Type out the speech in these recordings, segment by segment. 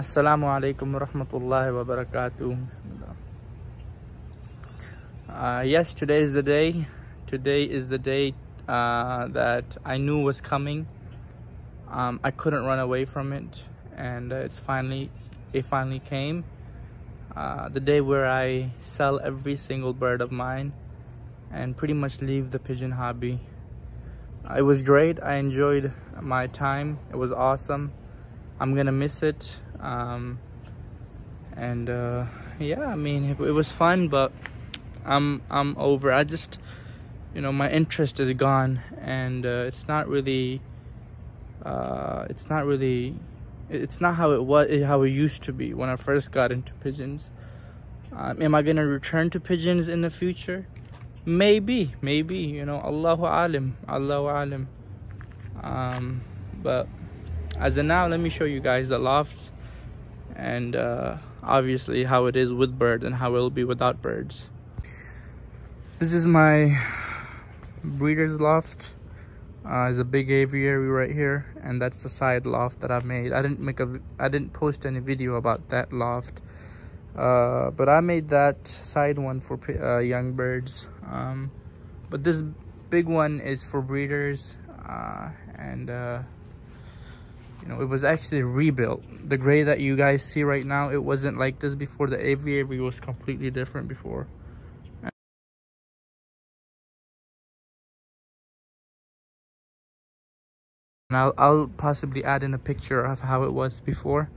Assalamu alaikum wa rahmatullahi wa barakatuh. Yes, today is the day. Today is the day that I knew was coming. I couldn't run away from it, and it finally came. The day where I sell every single bird of mine and pretty much leave the pigeon hobby. It was great. I enjoyed my time. It was awesome. I'm gonna miss it. Yeah, I mean, it was fun, but I'm over. I just, my interest is gone, and it's not how it used to be when I first got into pigeons. Am I gonna return to pigeons in the future? Maybe, Allahu alim. But as of now, let me show you guys the lofts, and obviously how it is with birds and how it will be without birds. This is my breeder's loft. There's a big aviary right here, and that's the side loft that I made. I didn't post any video about that loft, but I made that side one for young birds. But this big one is for breeders, and it was actually rebuilt. The gray that you guys see right now, it wasn't like this before. The aviary was completely different before. And I'll possibly add in a picture of how it was before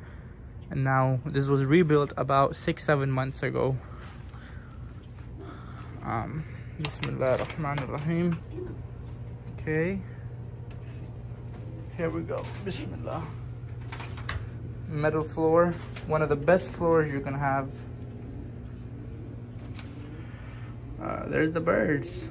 and now. This was rebuilt about 6-7 months ago. Bismillah ar-Rahman ar-Rahim. Okay, here we go. Bismillah. Metal floor, one of the best floors you can have. There's the birds.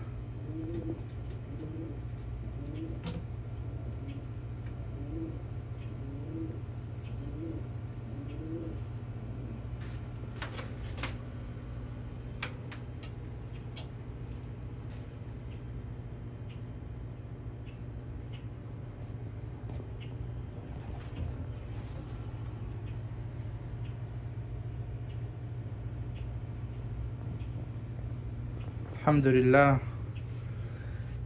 Alhamdulillah.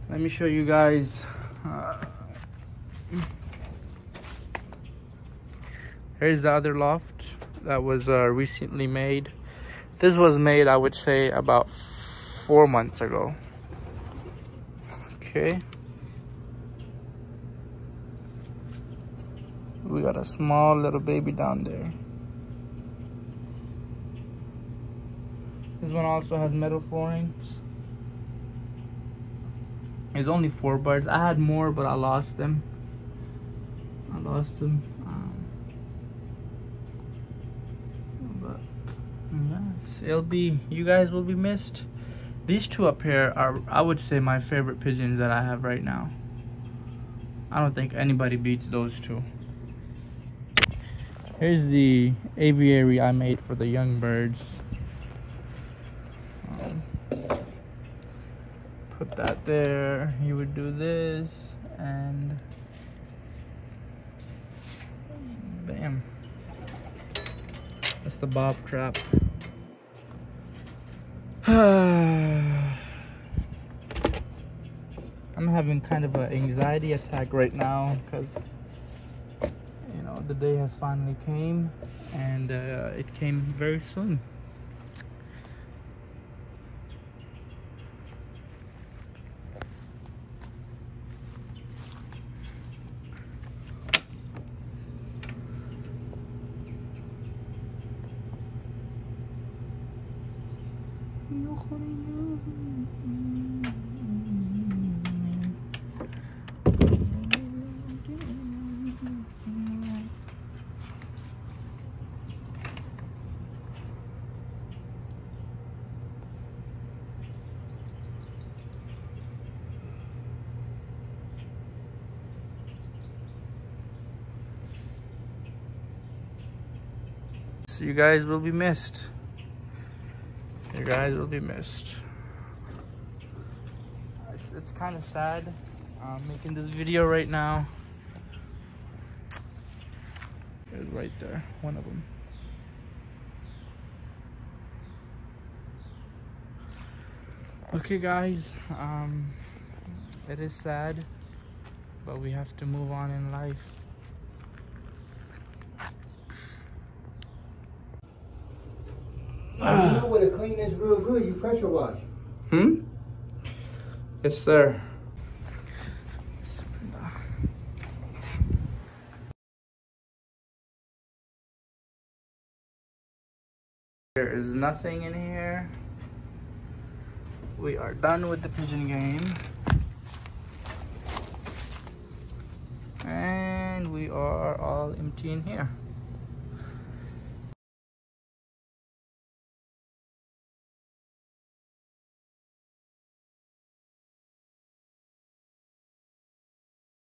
Let me show you guys. Here's the other loft that was recently made. This was made, I would say, about 4 months ago. Okay, we got a small little baby down there. This one also has metal floorings. There's only 4 birds. I had more, but I lost them. But yes, you guys will be missed. These two up here are, I would say, my favorite pigeons that I have right now. I don't think anybody beats those two. Here's the aviary I made for the young birds. Put that there. You would do this, and bam. That's the bob trap. I'm having kind of an anxiety attack right now because the day has finally came, and it came very soon. So you guys will be missed. You guys will be missed. It's kind of sad making this video right now. It's right there, one of them. Okay guys, it is sad, but we have to move on in life. You know where to clean this real good, you pressure wash. Yes sir. There is nothing in here. We are done with the pigeon game. And we are all empty in here.